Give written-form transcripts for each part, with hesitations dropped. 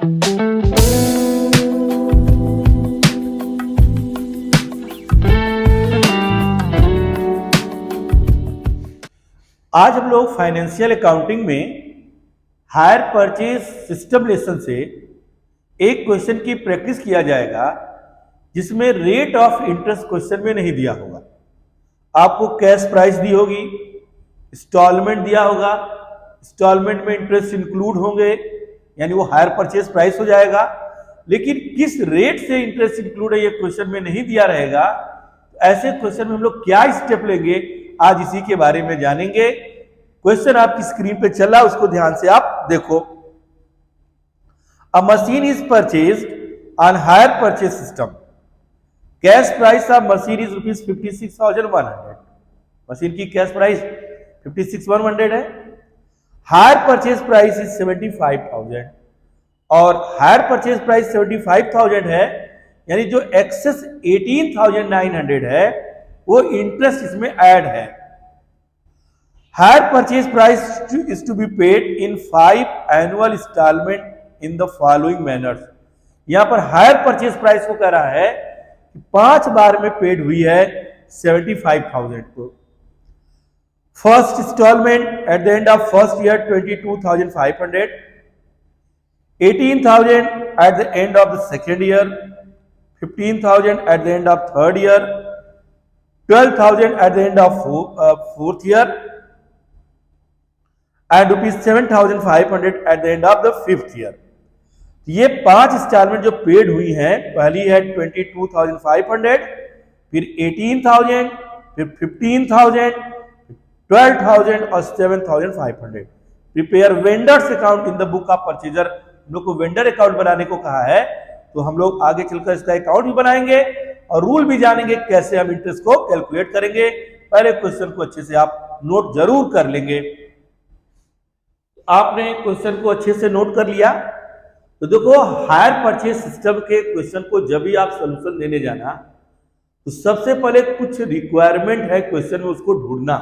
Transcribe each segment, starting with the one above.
आज हम लोग फाइनेंशियल अकाउंटिंग में हायर परचेज सिस्टम लेसन से एक क्वेश्चन की प्रैक्टिस किया जाएगा जिसमें रेट ऑफ इंटरेस्ट क्वेश्चन में नहीं दिया होगा। आपको कैश प्राइस दी होगी, इंस्टॉलमेंट दिया होगा, इंस्टॉलमेंट में इंटरेस्ट इंक्लूड होंगे, यानी वो हायर परचेज प्राइस हो जाएगा। लेकिन किस रेट से इंटरेस्ट इंक्लूड है ये क्वेश्चन में नहीं दिया रहेगा। ऐसे क्वेश्चन में हम लोग क्या स्टेप लेंगे, आज इसी के बारे में जानेंगे। क्वेश्चन आपकी स्क्रीन पे चल रहा है, उसको ध्यान से आप देखो। अ machine is purchased on hire purchase system. Cash price of machine is ₹56,100। Machine की कैश प्राइस 56,100 है। हायर परचेज प्राइस इज 75,000 और हायर परचेज प्राइस 75,000 है, यानी जो एक्सेस 18,900 है वो इंटरेस्ट इसमें ऐड है। Hire purchase price is to be paid in 5 annual instalment in the following manners. यहां पर हायर परचेज प्राइस को कह रहा है कि 5 बार में पेड हुई है 75,000 को। First instalment at the end of first year 22,500, 18,000 at the end of the second year, 15,000 at the end of third year, 12,000 at the end of fourth year and ₹7,500 at the end of the fifth year। ये 5 instalment जो paid हुई हैं, पहली है 22,500, फिर 18,000, फिर 15,000, 12,000 और 7,500। Prepare vendors account in the book of purchaser. हम लोग को वेंडर अकाउंट बनाने को कहा है, तो हम लोग आगे चलकर इसका अकाउंट भी बनाएंगे और रूल भी जानेंगे कैसे हम इंटरेस्ट को कैलकुलेट करेंगे। पहले क्वेश्चन को अच्छे से आप नोट जरूर कर लेंगे। आपने क्वेश्चन को अच्छे से नोट कर लिया तो देखो, हायर परचेज सिस्टम के क्वेश्चन को जब भी आप सोल्यूशन देने जाना तो सबसे पहले कुछ रिक्वायरमेंट है क्वेश्चन में, उसको ढूंढना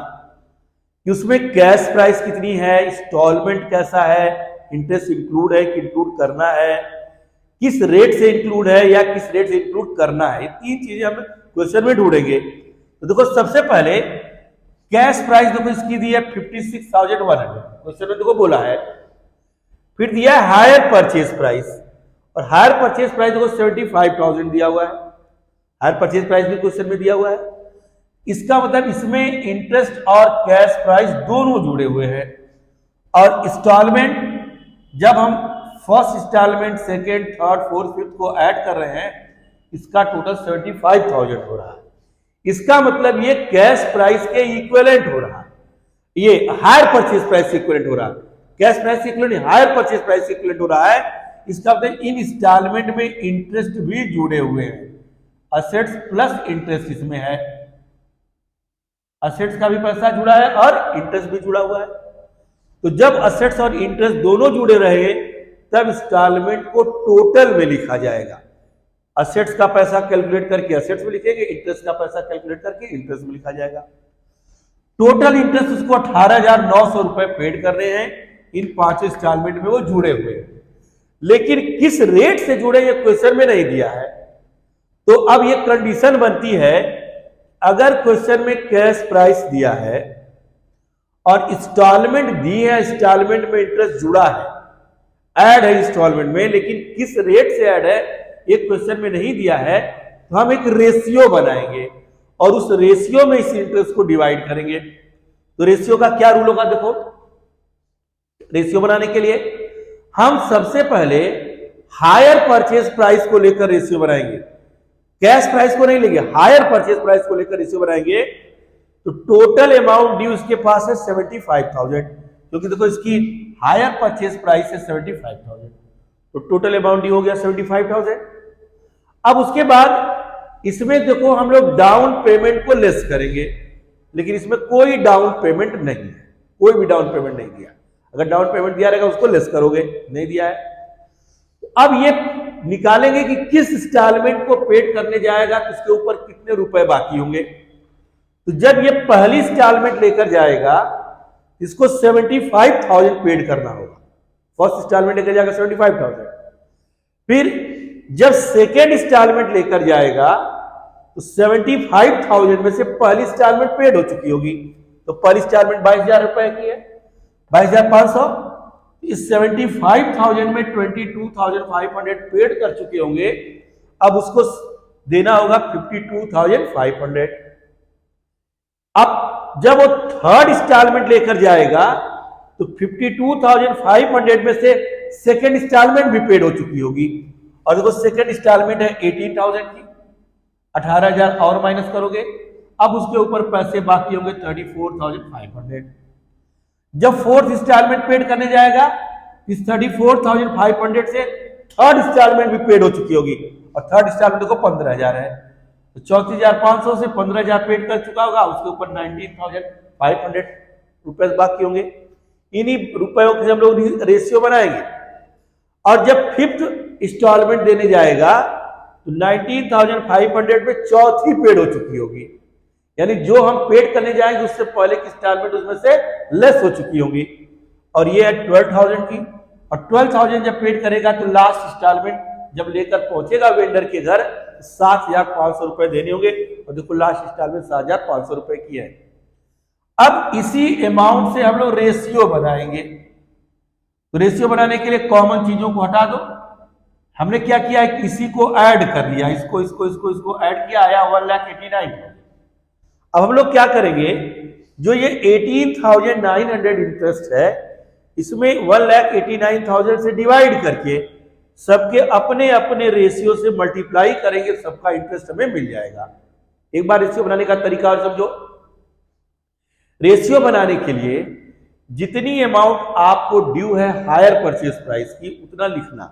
कि उसमें कैश प्राइस कितनी है, इंस्टॉलमेंट कैसा है, इंटरेस्ट इंक्लूड है कि इंक्लूड करना है, किस रेट से इंक्लूड है या किस रेट से इंक्लूड करना है। ये 3 चीजें हम क्वेश्चन में ढूंढेंगे। तो देखो, सबसे पहले कैश प्राइस देखो इसकी दी है 56,100, क्वेश्चन में देखो बोला है। फिर दिया है हायर परचेज प्राइस, और हायर परचेज प्राइस देखो 75,000 दिया हुआ है। हायर परचेज प्राइस भी क्वेश्चन में दिया हुआ है। इसका मतलब इसमें इंटरेस्ट और कैश प्राइस दोनों जुड़े हुए हैं। और इंस्टॉलमेंट, जब हम first instalment, second, third, fourth, fifth को ऐड कर रहे हैं, इसका टोटल 75,000 हो रहा है। इसका मतलब ये कैश प्राइस के इक्विवेलेंट हो रहा है, ये हायर परचेज प्राइस से इक्विवेलेंट हो रहा है। कैश प्राइस से इक्विवेलेंट हायर परचेज प्राइस से इक्विवेलेंट हो रहा है। इसका मतलब इन इंस्टॉलमेंट में इंटरेस्ट भी जुड़े हुए हैं। असेट्स प्लस इंटरेस्ट इसमें है, असेट्स का भी पैसा जुड़ा है और इंटरेस्ट भी जुड़ा हुआ है। तो जब असेट्स और इंटरेस्ट दोनों जुड़े रहे तब इंस्टॉलमेंट को टोटल में लिखा जाएगा। असेट्स का पैसा कैलकुलेट करके असेट्स में लिखेंगे, इंटरेस्ट का पैसा कैलकुलेट करके इंटरेस्ट में लिखा जाएगा। टोटल इंटरेस्ट उसको 18,900 रुपए पेड कर रहे हैं, इन 5 इंस्टॉलमेंट में वो जुड़े हुए हैं। लेकिन किस रेट से जुड़े ये क्वेश्चन में नहीं दिया है। तो अब ये कंडीशन बनती है, अगर क्वेश्चन में कैश प्राइस दिया है और इंस्टॉलमेंट दी है, इंस्टॉलमेंट में इंटरेस्ट जुड़ा है, ऐड है इंस्टॉलमेंट में, लेकिन किस रेट से ऐड है ये क्वेश्चन में नहीं दिया है, तो हम एक रेशियो बनाएंगे और उस रेशियो में इस इंटरेस्ट को डिवाइड करेंगे। तो रेशियो का क्या रूल होगा, देखो रेशियो बनाने के लिए हम सबसे पहले हायर परचेज प्राइस को लेकर रेशियो बनाएंगे। कैश प्राइस को नहीं लेंगे, हायर परचेज प्राइस को लेकर रेशियो बनाएंगे। तो टोटल अमाउंट ड्यू इसके पास है 75,000, क्योंकि देखो इसकी हायर परचेज प्राइस है 75,000, तो टोटल अमाउंट ड्यू हो गया 75,000। अब उसके बाद इसमें देखो हम लोग डाउन पेमेंट को लेस करेंगे, लेकिन इसमें कोई डाउन पेमेंट नहीं है, कोई भी डाउन पेमेंट नहीं दिया। अगर डाउन पेमेंट दिया रहेगा उसको लेस करोगे, नहीं दिया है। अब ये निकालेंगे कि किस इंस्टॉलमेंट को पेड करने जाएगा, किसके ऊपर कितने रुपए बाकी होंगे। तो जब ये पहली इंस्टॉलमेंट लेकर जाएगा, इसको 75,000 पेड करना होगा। फर्स्ट इंस्टॉलमेंट लेकर जाएगा 75,000, फिर जब सेकेंड इंस्टॉलमेंट लेकर जाएगा तो 75,000 में से पहली इंस्टॉलमेंट पेड हो चुकी होगी, तो पहली इंस्टॉलमेंट 22,000 रुपए की है, 22,500। इस 75,000 में 22,500 पेड कर चुके होंगे, अब उसको देना होगा 52,500। अब जब वो थर्ड इंस्टॉलमेंट लेकर जाएगा तो 52,500 में से सेकेंड इंस्टॉलमेंट भी पेड हो चुकी होगी, और देखो सेकेंड इंस्टॉलमेंट है 18,000 की, 18,000 और माइनस करोगे, अब उसके ऊपर पैसे बाकी होंगे 34,500। जब फोर्थ इंस्टॉलमेंट पेड करने जाएगा, इस 34,500 से थर्ड इंस्टॉलमेंट भी पेड हो चुकी होगी, और थर्ड इंस्टॉलमेंट देखो 15,000 है, तो 34,500 से 15,000 पेड कर चुका होगा, उसके ऊपर 19,500 रुपए बाकी होंगे। इन्हीं रुपयों के हम लोग रेशियो बनाएंगे, और जब फिफ्थ इंस्टॉलमेंट देने जाएगा तो 19,500 में चौथी पेड हो चुकी होगी, यानी जो हम पेड करने जाएंगे उससे पहले की इंस्टॉलमेंट उसमें से लेस हो चुकी होगी, और ये है 12,000 की, और 12,000 जब पेड करेगा तो लास्ट इंस्टॉलमेंट जब लेकर पहुंचेगा वेंडर के घर 7,500 रुपए देने होंगे, और देखो लास्ट इंस्टॉलमेंट 7,500 रुपए की है। अब इसी अमाउंट से हम लोग रेशियो बनाएंगे, तो रेशियो बनाने के लिए कॉमन चीजों को हटा दो। हमने क्या किया है, किसी को ऐड कर लिया, इसको ऐड किया, आया 1,89,000। अब हम लोग क्या करेंगे, जो ये 18,900 इंटरेस्ट है, इसमें 1,89,000 से डिवाइड करके सबके अपने अपने रेशियो से मल्टीप्लाई करेंगे, सबका इंटरेस्ट हमें मिल जाएगा। एक बार रेशियो बनाने का तरीका और समझो। रेशियो बनाने के लिए जितनी अमाउंट आपको ड्यू है हायर परचेज प्राइस की, उतना लिखना।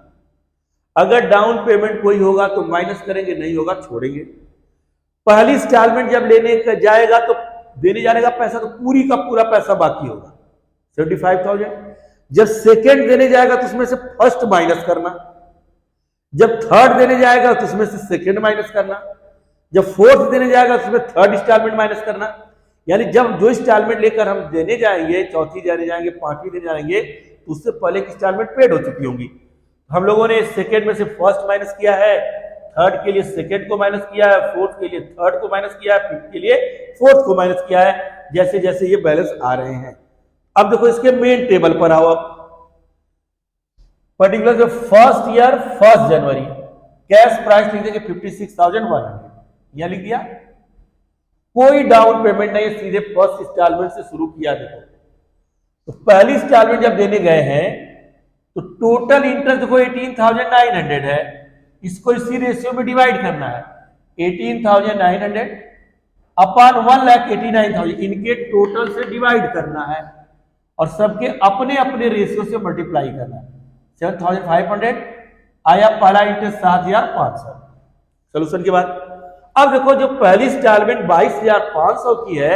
अगर डाउन पेमेंट कोई होगा तो माइनस करेंगे, नहीं होगा छोड़ेंगे। पहली इंस्टॉलमेंट जब लेने का जाएगा तो देने जाने का पैसा तो पूरी का पूरा पैसा बाकी होगा 75,000। जब सेकेंड देने जाएगा तो उसमें से फर्स्ट माइनस करना, जब थर्ड देने जाएगा तो उसमें से सेकेंड माइनस करना, जब फोर्थ देने जाएगा तो उसमें थर्ड इंस्टॉलमेंट माइनस करना। यानी जब जो इंस्टॉलमेंट लेकर हम देने जाएंगे, चौथी देने जाएंगे, पांचवी देने जाएंगे, तो उससे पहले की इंस्टॉलमेंट पेड हो चुकी होंगी। हम लोगों ने सेकेंड में से फर्स्ट माइनस किया है, थर्ड के लिए सेकेंड को माइनस किया है, फोर्थ के लिए थर्ड को माइनस किया है, फिफ्थ के लिए फोर्थ को माइनस किया है, जैसे जैसे ये बैलेंस आ रहे हैं। अब देखो इसके मेन टेबल पर आओ। अब पर्टिकुलर जो फर्स्ट ईयर 1 जनवरी कैश प्राइस लिख देंगे 56,100, यह लिख दिया। कोई डाउन पेमेंट नहीं, सीधे फर्स्ट इंस्टॉलमेंट से शुरू किया। देखो तो पहली इंस्टॉलमेंट जब देने गए हैं तो टोटल इंटरेस्ट देखो 18,900 है, इसको इसी रेशियो में डिवाइड करना है। 18,900 अपॉन 1,89,000 इनके टोटल से डिवाइड करना है, और सबके अपने अपने रेशियो से मल्टीप्लाई करना है। 7,500 आया, पहला इंटरेस्ट 7,500। सोल्यूशन के बाद अब देखो जो पहली इंस्टॉलमेंट 22,500 की है,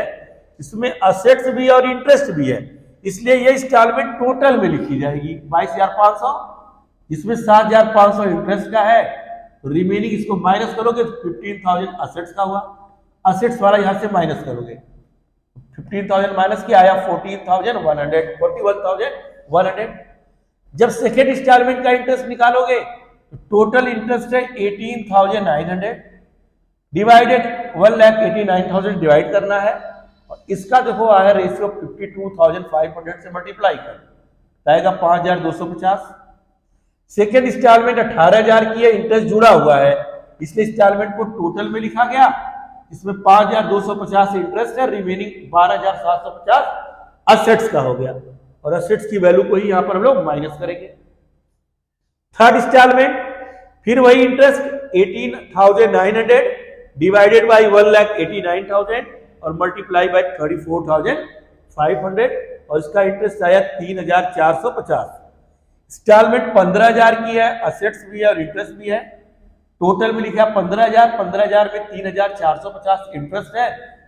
इसमें असेट्स भी और इंटरेस्ट भी है, इसलिए ये इंस्टॉलमेंट टोटल में लिखी जाएगी 22,500, जिसमें 7,500 इंटरेस्ट का है, तो रिमेनिंग इसको माइनस करोगे तो 15,000 असेट्स का हुआ। असेट्स वाला यहां से माइनस करोगे, 15,000 माइनस किया, आया 14,100, 41,100। जब सेकेंड इंस्टॉलमेंट का इंटरेस्ट निकालोगे तो टोटल इंटरेस्ट है 18,900 डिवाइडेड 1,89,000 डिवाइड करना है, और इसका देखो आया रेशियो 52,500 से मल्टीप्लाई कर आएगा 5,250। सेकेंड इंस्टॉलमेंट 18,000 की है, इंटरेस्ट जुड़ा हुआ है, इसलिए इंस्टॉलमेंट को टोटल में लिखा गया, इसमें 5,250 इंटरेस्ट है, रिमेनिंग 12,750 असेट्स का हो गया, और असेट्स की वैल्यू को ही यहां पर हम लोग माइनस करेंगे। थर्ड इंस्टॉलमेंट फिर वही इंटरेस्ट 18,900 डिवाइडेड बाई 1,89,000 और मल्टीप्लाई बाई 34,500, और इसका इंटरेस्ट आया 3,450। इंस्टॉलमेंट 15,000 की है, असेट्स भी है और इंटरेस्ट भी है, टोटल में लिखा 15,000, 15,000 में 3,450 इंटरेस्ट है,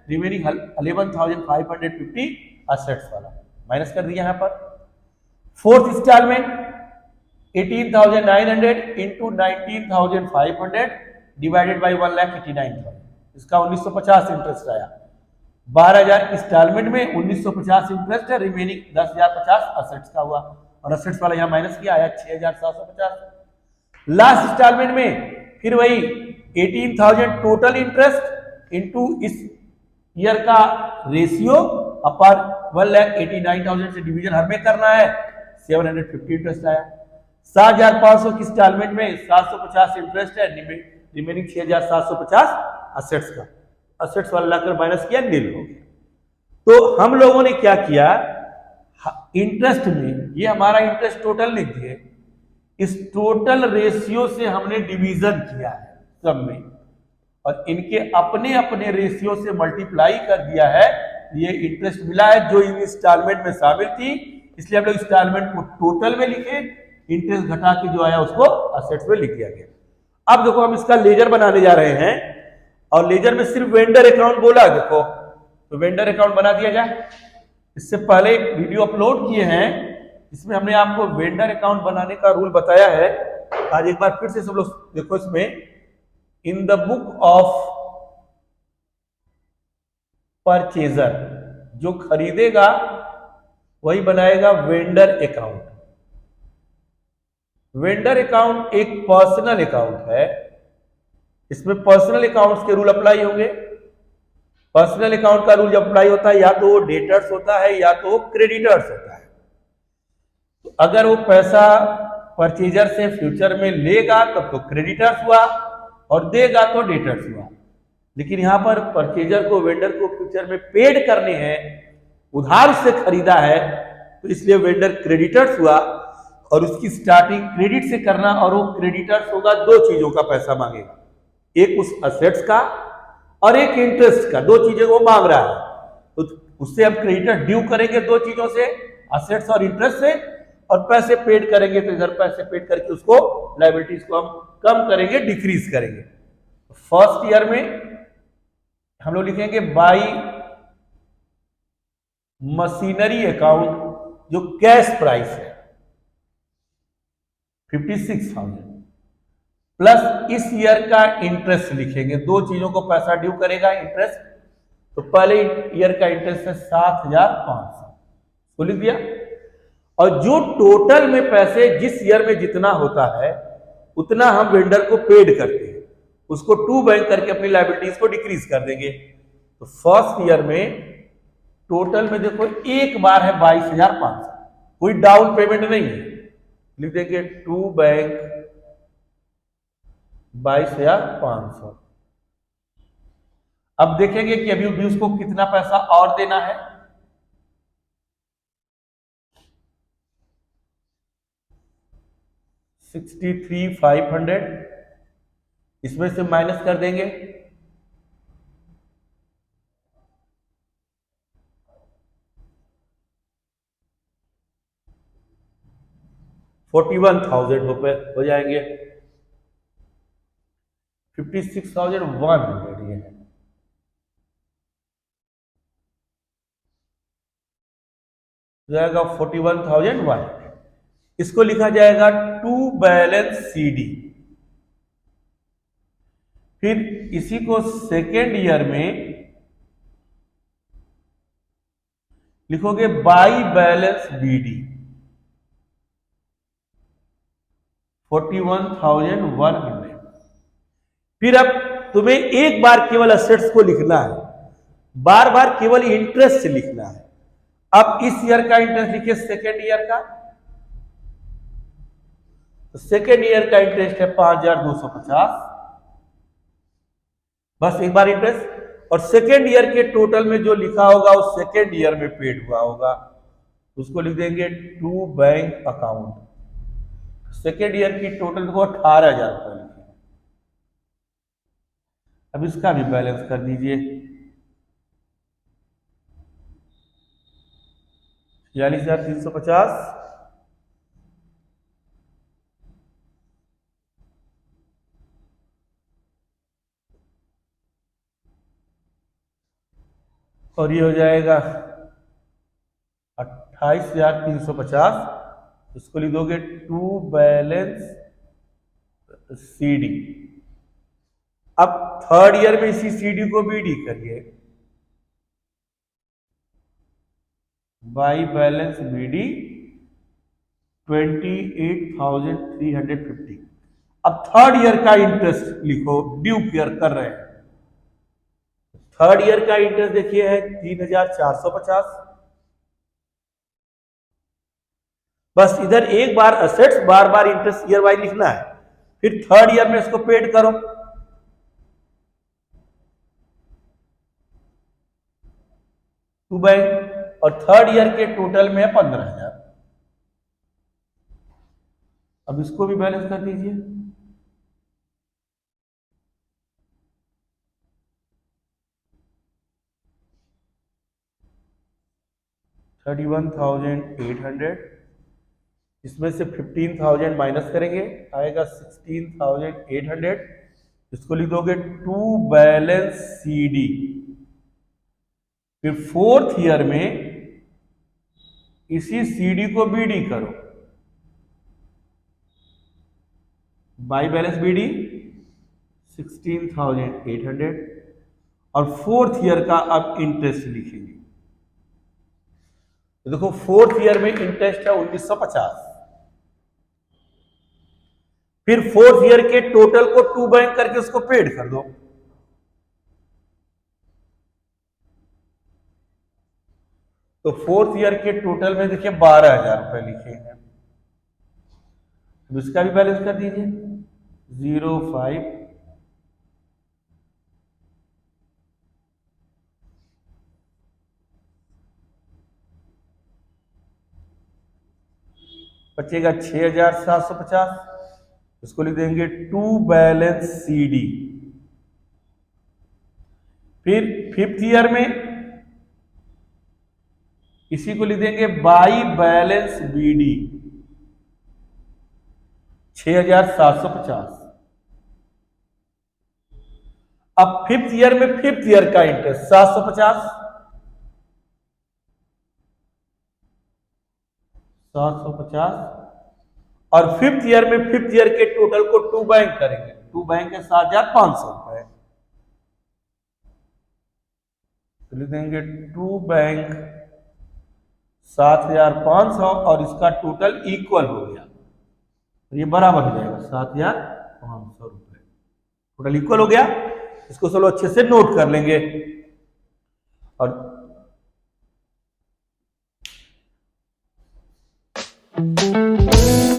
रिमेनिंग 11,550 असेट्स वाला माइनस कर दिया यहां पर। Fourth instalment 18,900 into 19,500 divided by 1,89,000, इसका 1950 इंटरेस्ट आया। 12,000 इंस्टॉलमेंट में 1950 इंटरेस्ट है, रिमेनिंग 10,050 असेट्स का हुआ, और असेट्स वाला यहां माइनस किया, आया 6,750। लास्ट इंस्टॉलमेंट में फिर वही 18,000 टोटल इंटरेस्ट इनटू इस ईयर का रेशियो अपर 1,89,000 से डिवीजन हर में करना है, 750 इंटरेस्ट आया। 7,500 की इंस्टॉलमेंट में 750 इंटरेस्ट है, रिमेनिंग 6,750 असेट्स का, असेट्स वाला कर माइनस किया, नील हो गया। तो हम लोगों ने क्या किया, इंटरेस्ट में ये हमारा इंटरेस्ट टोटल लिख दिए, इस टोटल रेशियो से हमने डिवीजन किया है सब में, और इनके अपने अपने रेशियो से मल्टीप्लाई कर दिया है, ये इंटरेस्ट मिला है जो इन इंस्टॉलमेंट में शामिल थी, इसलिए हम लोग इंस्टॉलमेंट को टोटल में लिखे, इंटरेस्ट घटा के जो आया उसको असेट्स में लिख दिया गया। अब देखो हम इसका लेजर बनाने जा रहे हैं, और लेजर में सिर्फ वेंडर अकाउंट बोला, देखो तो वेंडर अकाउंट बना दिया जाए। इससे पहले एक वीडियो अपलोड किए हैं, इसमें हमने आपको वेंडर अकाउंट बनाने का रूल बताया है। आज एक बार फिर से सब लोग देखो, इसमें in the book of purchaser, जो खरीदेगा वही बनाएगा वेंडर अकाउंट। वेंडर अकाउंट एक पर्सनल अकाउंट है, इसमें पर्सनल अकाउंट्स के रूल अप्लाई होंगे। पर्सनल अकाउंट का रूल जब अप्लाई होता है, या तो वो डेटर्स होता है या तो वो क्रेडिटर्स होता है। तो अगर वो पैसा परचेजर से फ्यूचर में लेगा तब तो क्रेडिटर्स हुआ, और देगा तो डेटर्स हुआ। लेकिन यहां पर परचेजर को वेंडर को फ्यूचर में पेड करने हैं, उधार से खरीदा है, तो इसलिए वेंडर क्रेडिटर्स हुआ, और उसकी स्टार्टिंग क्रेडिट से करना, और वो क्रेडिटर्स होगा दो चीजों का पैसा मांगेगा, एक उस असेट्स का और एक इंटरेस्ट का, दो चीजें वो मांग रहा है। तो उससे हम क्रेडिटर ड्यू करेंगे दो चीजों से, असेट्स और इंटरेस्ट से, और पैसे पेड करेंगे तो इधर पैसे पेड करके उसको लायबिलिटीज को हम कम करेंगे, डिक्रीज करेंगे। फर्स्ट ईयर में हम लोग लिखेंगे बाई मशीनरी अकाउंट, जो कैश प्राइस है 56,000, प्लस इस ईयर का इंटरेस्ट लिखेंगे, दो चीजों को पैसा ड्यू करेगा, इंटरेस्ट। तो पहले ईयर का इंटरेस्ट है 7,500, तो लिख दिया। और जो टोटल में पैसे जिस ईयर में जितना होता है उतना हम वेंडर को पेड करते हैं, उसको टू बैंक करके अपनी लायबिलिटीज को डिक्रीज कर देंगे। तो फर्स्ट ईयर में टोटल में देखो एक बार है 22,500, कोई डाउन पेमेंट नहीं है, लिख देंगे टू बैंक 22,500। अब देखेंगे कि अभी उसको कितना पैसा और देना है। $63,500, इसमें से माइनस कर देंगे 41,000 रुपए हो जाएंगे, 56,100 ये है। जाएगा 41,100, इसको लिखा जाएगा टू बैलेंस सीडी। फिर इसी को सेकेंड ईयर में लिखोगे बाई बैलेंस बीडी, 41,100। फिर अब तुम्हें एक बार केवल असेट्स को लिखना है, बार बार केवल इंटरेस्ट लिखना है। अब इस ईयर का इंटरेस्ट लिखिए, सेकेंड ईयर का, तो सेकेंड ईयर का इंटरेस्ट है 5,250, बस एक बार इंटरेस्ट। और सेकेंड ईयर के टोटल में जो लिखा होगा वो सेकेंड ईयर में पेड हुआ होगा, उसको लिख देंगे टू बैंक अकाउंट। सेकेंड ईयर की टोटल को 18,000 रुपए लिखे। अब इसका भी बैलेंस कर दीजिए, 46,350, और ये हो जाएगा 28,350। इसको लिख दोगे टू बैलेंस सीडी। अब थर्ड ईयर में इसी सीडी को बीडी करिए, बाई बैलेंस बीडी 28,350। अब थर्ड ईयर का इंटरेस्ट लिखो, ड्यू केयर कर रहे हैं। थर्ड ईयर का इंटरेस्ट देखिए है 3,450। बस इधर एक बार असेट्स, बार बार इंटरेस्ट ईयर वाइज लिखना है, फिर थर्ड ईयर में इसको पेड करो। टू बैंक, और थर्ड ईयर के टोटल में 15,000। अब इसको भी बैलेंस कर दीजिए। $31,800, इसमें से 15,000 माइनस करेंगे, आएगा 16,800। इसको लिख दोगे टू बैलेंस CD। फिर फोर्थ ईयर में इसी CD को BD करो, बाई बैलेंस BD 16,800, और फोर्थ ईयर का अब इंटरेस्ट लिखेंगे। तो देखो फोर्थ ईयर में इंटरेस्ट है 1950। फिर फोर्थ ईयर के टोटल को टू बैंक करके उसको पेड कर दो। तो फोर्थ ईयर के टोटल में देखिए 12,000 रुपए लिखे हैं। तो इसका भी बैलेंस कर दीजिए 05। बचेगा 6,750। इसको लिख देंगे टू बैलेंस CD। फिर फिफ्थ ईयर में इसी को लिख देंगे बाई बैलेंस BD 6,750। अब फिफ्थ ईयर में फिफ्थ ईयर का इंटरेस्ट 750, 750। और फिफ्थ ईयर में फिफ्थ ईयर के टोटल को टू बैंक करेंगे, टू बैंक है 7,500 रुपए। तो लिख देंगे टू बैंक 7,500, और इसका टोटल इक्वल हो गया, ये बराबर हो जाएगा 7,500 रुपए। टोटल इक्वल हो गया। इसको चलो अच्छे से नोट कर लेंगे।